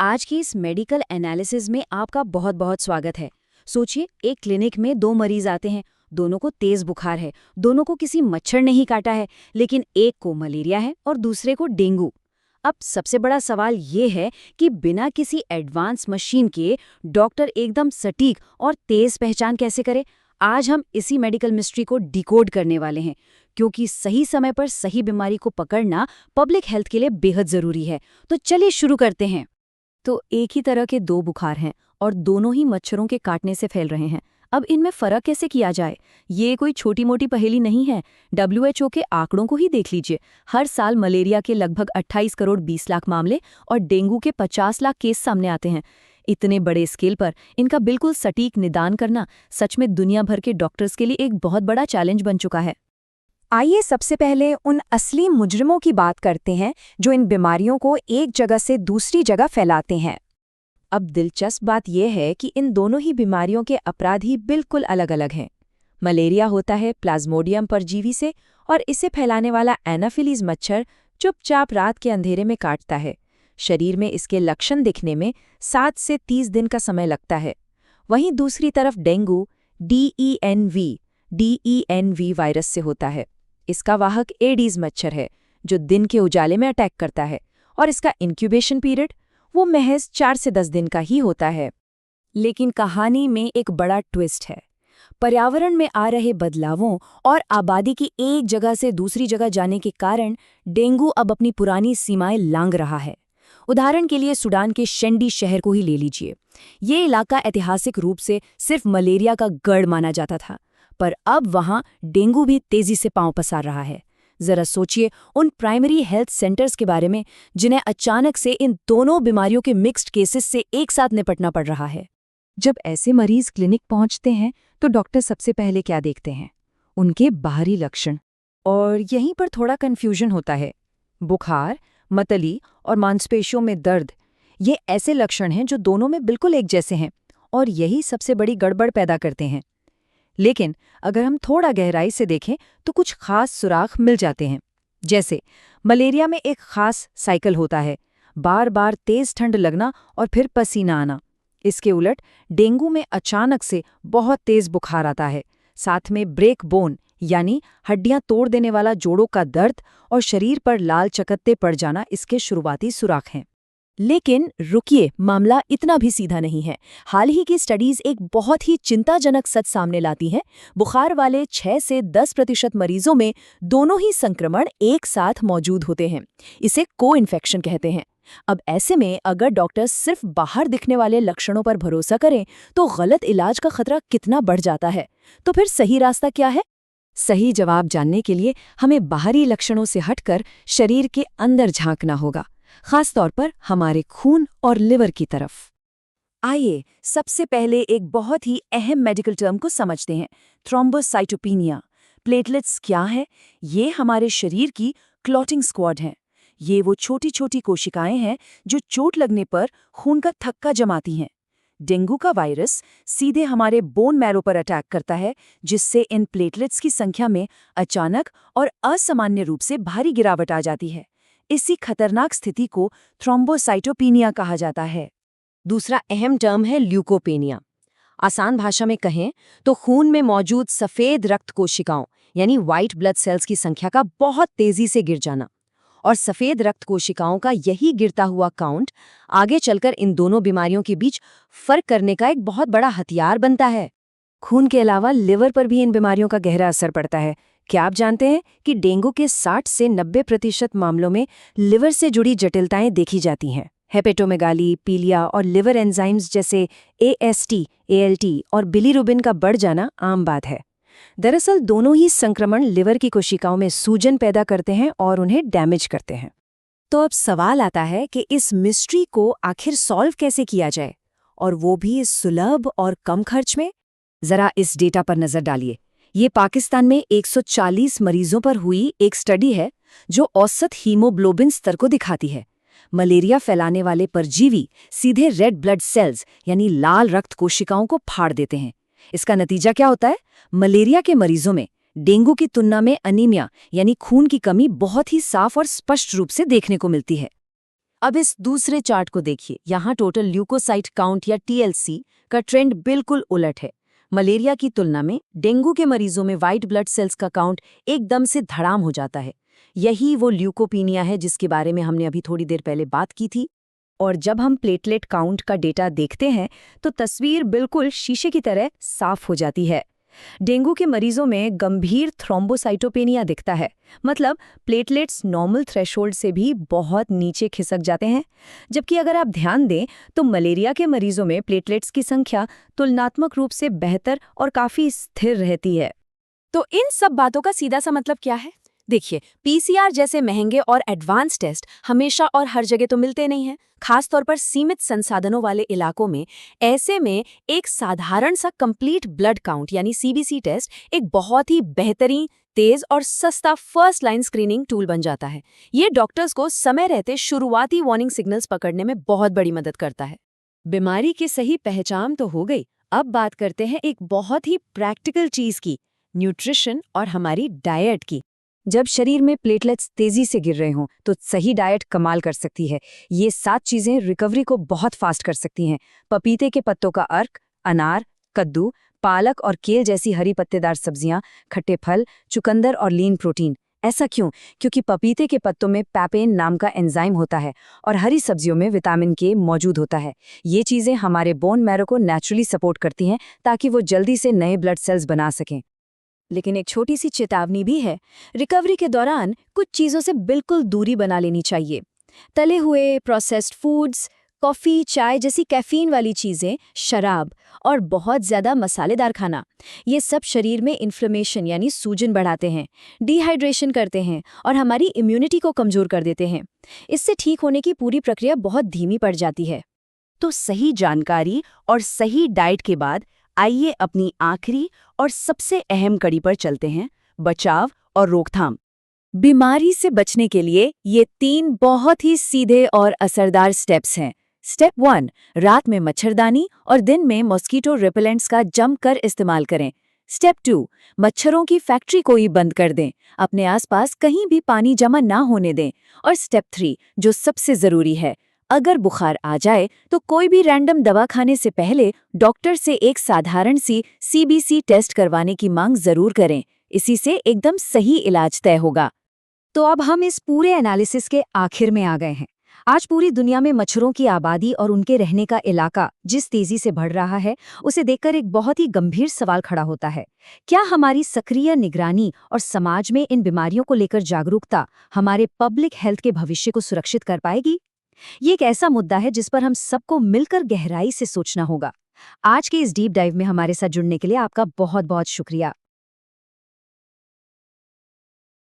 आज की इस मेडिकल एनालिसिस में आपका बहुत बहुत स्वागत है। सोचिए, एक क्लिनिक में दो मरीज आते हैं, दोनों को तेज बुखार है, दोनों को किसी मच्छर ने ही काटा है, लेकिन एक को मलेरिया है और दूसरे को डेंगू। अब सबसे बड़ा सवाल ये है कि बिना किसी एडवांस मशीन के डॉक्टर एकदम सटीक और तेज पहचान कैसे करे। आज हम इसी मेडिकल मिस्ट्री को डिकोड करने वाले हैं, क्योंकि सही समय पर सही बीमारी को पकड़ना पब्लिक हेल्थ के लिए बेहद जरूरी है। तो चलिए शुरू करते हैं। तो एक ही तरह के दो बुखार हैं और दोनों ही मच्छरों के काटने से फैल रहे हैं। अब इनमें फर्क कैसे किया जाए? ये कोई छोटी मोटी पहेली नहीं है। WHO के आंकड़ों को ही देख लीजिए। हर साल मलेरिया के लगभग 28 करोड़ 20 लाख मामले और डेंगू के 50 लाख केस सामने आते हैं। इतने बड़े स्केल पर इनका बिल्कुल सटीक निदान करना सच में दुनिया भर के डॉक्टर्स के लिए एक बहुत बड़ा चैलेंज बन चुका है। आइए सबसे पहले उन असली मुजरिमों की बात करते हैं जो इन बीमारियों को एक जगह से दूसरी जगह फैलाते हैं। अब दिलचस्प बात यह है कि इन दोनों ही बीमारियों के अपराधी बिल्कुल अलग-अलग हैं। मलेरिया होता है प्लाज्मोडियम परजीवी से और इसे फैलाने वाला एनाफिलीज मच्छर चुपचाप रात के अंधेरे में काटता है। शरीर में इसके लक्षण दिखने में 7 से 30 दिन का समय लगता है। वहीं दूसरी तरफ डेंगू DENV वायरस से होता है। इसका वाहक एडीज मच्छर है जो दिन के उजाले में अटैक करता है और इसका इंक्यूबेशन पीरियड वो महज 4 से 10 दिन का ही होता है। लेकिन कहानी में एक बड़ा ट्विस्ट है। पर्यावरण में आ रहे बदलावों और आबादी की एक जगह से दूसरी जगह जाने के कारण डेंगू अब अपनी पुरानी सीमाएं लांघ रहा है। उदाहरण के लिए सूडान के शेंडी शहर को ही ले लीजिए। ये इलाका ऐतिहासिक रूप से सिर्फ मलेरिया का गढ़ माना जाता था, पर अब वहां डेंगू भी तेजी से पांव पसार रहा है। जरा सोचिए उन प्राइमरी हेल्थ सेंटर्स के बारे में जिन्हें अचानक से इन दोनों बीमारियों के मिक्स्ड केसेस से एक साथ निपटना पड़ रहा है। जब ऐसे मरीज क्लिनिक पहुंचते हैं तो डॉक्टर सबसे पहले क्या देखते हैं? उनके बाहरी लक्षण। और यहीं पर थोड़ा कन्फ्यूजन होता है। बुखार, मतली और मांसपेशियों में दर्द, ये ऐसे लक्षण हैं जो दोनों में बिल्कुल एक जैसे हैं और यही सबसे बड़ी गड़बड़ पैदा करते हैं। लेकिन अगर हम थोड़ा गहराई से देखें तो कुछ खास सुराग मिल जाते हैं। जैसे मलेरिया में एक खास साइकिल होता है, बार बार तेज ठंड लगना और फिर पसीना आना। इसके उलट डेंगू में अचानक से बहुत तेज बुखार आता है, साथ में ब्रेक बोन यानी हड्डियां तोड़ देने वाला जोड़ों का दर्द और शरीर पर लाल चकत्ते पड़ जाना इसके शुरुआती सुराग हैं। लेकिन रुकिए, मामला इतना भी सीधा नहीं है। हाल ही की स्टडीज एक बहुत ही चिंताजनक सच सामने लाती हैं। बुखार वाले 6 से 10% मरीजों में दोनों ही संक्रमण एक साथ मौजूद होते हैं। इसे को-इन्फेक्शन कहते हैं। अब ऐसे में अगर डॉक्टर सिर्फ बाहर दिखने वाले लक्षणों पर भरोसा करें तो गलत इलाज का खतरा कितना बढ़ जाता है। तो फिर सही रास्ता क्या है? सही जवाब जानने के लिए हमें बाहरी लक्षणों से हटकर शरीर के अंदर झांकना होगा, खास तौर पर हमारे खून और लिवर की तरफ। आइए सबसे पहले एक बहुत ही अहम मेडिकल टर्म को समझते हैं, थ्रोम्बोसाइटोपेनिया। प्लेटलेट्स क्या है? ये हमारे शरीर की क्लॉटिंग स्क्वाड हैं। ये वो छोटी छोटी कोशिकाएं हैं जो चोट लगने पर खून का थक्का जमाती हैं। डेंगू का वायरस सीधे हमारे बोन मैरो पर अटैक करता है, जिससे इन प्लेटलेट्स की संख्या में अचानक और असामान्य रूप से भारी गिरावट आ जाती है। इसी खतरनाक स्थिति को थ्रोम्बोसाइटोपेनिया कहा जाता है। दूसरा अहम टर्म है ल्यूकोपेनिया। आसान भाषा में कहें तो खून में मौजूद सफ़ेद रक्त कोशिकाओं यानी व्हाइट ब्लड सेल्स की संख्या का बहुत तेजी से गिर जाना। और सफ़ेद रक्त कोशिकाओं का यही गिरता हुआ काउंट आगे चलकर इन दोनों बीमारियों के बीच फर्क करने का एक बहुत बड़ा हथियार बनता है। खून के अलावा लिवर पर भी इन बीमारियों का गहरा असर पड़ता है। क्या आप जानते हैं कि डेंगू के 60 से 90% मामलों में लिवर से जुड़ी जटिलताएं देखी जाती हैं? हेपेटोमेगाली, पीलिया और लिवर एंजाइम्स जैसे AST, ALT और बिलीरुबिन का बढ़ जाना आम बात है। दरअसल दोनों ही संक्रमण लिवर की कोशिकाओं में सूजन पैदा करते हैं और उन्हें डैमेज करते हैं। तो अब सवाल आता है कि इस मिस्ट्री को आखिर सॉल्व कैसे किया जाए, और वो भी सुलभ और कम खर्च में। जरा इस डेटा पर नजर डालिए। ये पाकिस्तान में 140 मरीजों पर हुई एक स्टडी है जो औसत हीमोग्लोबिन स्तर को दिखाती है। मलेरिया फैलाने वाले परजीवी सीधे रेड ब्लड सेल्स यानी लाल रक्त कोशिकाओं को फाड़ देते हैं। इसका नतीजा क्या होता है? मलेरिया के मरीजों में डेंगू की तुलना में अनीमिया यानी खून की कमी बहुत ही साफ और स्पष्ट रूप से देखने को मिलती है। अब इस दूसरे चार्ट को देखिए। यहाँ टोटल ल्यूकोसाइट काउंट या टीएलसी का ट्रेंड बिल्कुल उलट है। मलेरिया की तुलना में डेंगू के मरीजों में व्हाइट ब्लड सेल्स का काउंट एकदम से धड़ाम हो जाता है। यही वो ल्यूकोपीनिया है जिसके बारे में हमने अभी थोड़ी देर पहले बात की थी। और जब हम प्लेटलेट काउंट का डेटा देखते हैं तो तस्वीर बिल्कुल शीशे की तरह साफ हो जाती है। डेंगू के मरीजों में गंभीर थ्रोम्बोसाइटोपेनिया दिखता है, मतलब प्लेटलेट्स नॉर्मल थ्रेशोल्ड से भी बहुत नीचे खिसक जाते हैं। जबकि अगर आप ध्यान दें तो मलेरिया के मरीजों में प्लेटलेट्स की संख्या तुलनात्मक रूप से बेहतर और काफी स्थिर रहती है। तो इन सब बातों का सीधा सा मतलब क्या है? देखिए, पीसीआर जैसे महंगे और एडवांस टेस्ट हमेशा और हर जगह तो मिलते नहीं हैं, खासतौर पर सीमित संसाधनों वाले इलाकों में। ऐसे में एक साधारण सा कंप्लीट ब्लड काउंट यानी सीबीसी टेस्ट एक बहुत ही बेहतरीन, तेज और सस्ता फर्स्ट लाइन स्क्रीनिंग टूल बन जाता है। ये डॉक्टर्स को समय रहते शुरुआती वार्निंग सिग्नल्स पकड़ने में बहुत बड़ी मदद करता है। बीमारी की सही पहचान तो हो गई, अब बात करते हैं एक बहुत ही प्रैक्टिकल चीज की, न्यूट्रिशन और हमारी डाइट की। जब शरीर में प्लेटलेट्स तेजी से गिर रहे हों तो सही डाइट कमाल कर सकती है। ये 7 चीजें रिकवरी को बहुत फास्ट कर सकती हैं। पपीते के पत्तों का अर्क, अनार, कद्दू, पालक और केल जैसी हरी पत्तेदार सब्जियां, खट्टे फल, चुकंदर और लीन प्रोटीन। ऐसा क्यों? क्योंकि पपीते के पत्तों में पैपेन नाम का एंजाइम होता है और हरी सब्जियों में विटामिन के मौजूद होता है। ये चीजें हमारे बोन मैरो को नेचुरली सपोर्ट करती हैं ताकि वो जल्दी से नए ब्लड सेल्स बना सकें। लेकिन एक छोटी सी चेतावनी भी है। रिकवरी के दौरान कुछ चीज़ों से बिल्कुल दूरी बना लेनी चाहिए। तले हुए, प्रोसेस्ड फूड्स, कॉफ़ी, चाय जैसी कैफीन वाली चीज़ें, शराब और बहुत ज़्यादा मसालेदार खाना, ये सब शरीर में इन्फ्लेमेशन यानी सूजन बढ़ाते हैं, डिहाइड्रेशन करते हैं और हमारी इम्यूनिटी को कमज़ोर कर देते हैं। इससे ठीक होने की पूरी प्रक्रिया बहुत धीमी पड़ जाती है। तो सही जानकारी और सही डाइट के बाद आइए अपनी आखिरी और सबसे अहम कड़ी पर चलते हैं, बचाव और रोकथाम। बीमारी से बचने के लिए ये 3 बहुत ही सीधे और असरदार स्टेप्स हैं। स्टेप 1, रात में मच्छरदानी और दिन में मॉस्किटो रिपेलेंट्स का जमकर इस्तेमाल करें। स्टेप 2, मच्छरों की फैक्ट्री को ही बंद कर दें, अपने आसपास कहीं भी पानी जमा ना होने दें। और स्टेप 3, जो सबसे ज़रूरी है, अगर बुखार आ जाए तो कोई भी रैंडम दवा खाने से पहले डॉक्टर से एक साधारण सी सीबीसी टेस्ट करवाने की मांग जरूर करें। इसी से एकदम सही इलाज तय होगा। तो अब हम इस पूरे एनालिसिस के आखिर में आ गए हैं। आज पूरी दुनिया में मच्छरों की आबादी और उनके रहने का इलाका जिस तेजी से बढ़ रहा है, उसे देखकर एक बहुत ही गंभीर सवाल खड़ा होता है। क्या हमारी सक्रिय निगरानी और समाज में इन बीमारियों को लेकर जागरूकता हमारे पब्लिक हेल्थ के भविष्य को सुरक्षित कर पाएगी? ये एक ऐसा मुद्दा है जिस पर हम सबको मिलकर गहराई से सोचना होगा। आज के इस डीप डाइव में हमारे साथ जुड़ने के लिए आपका बहुत बहुत शुक्रिया।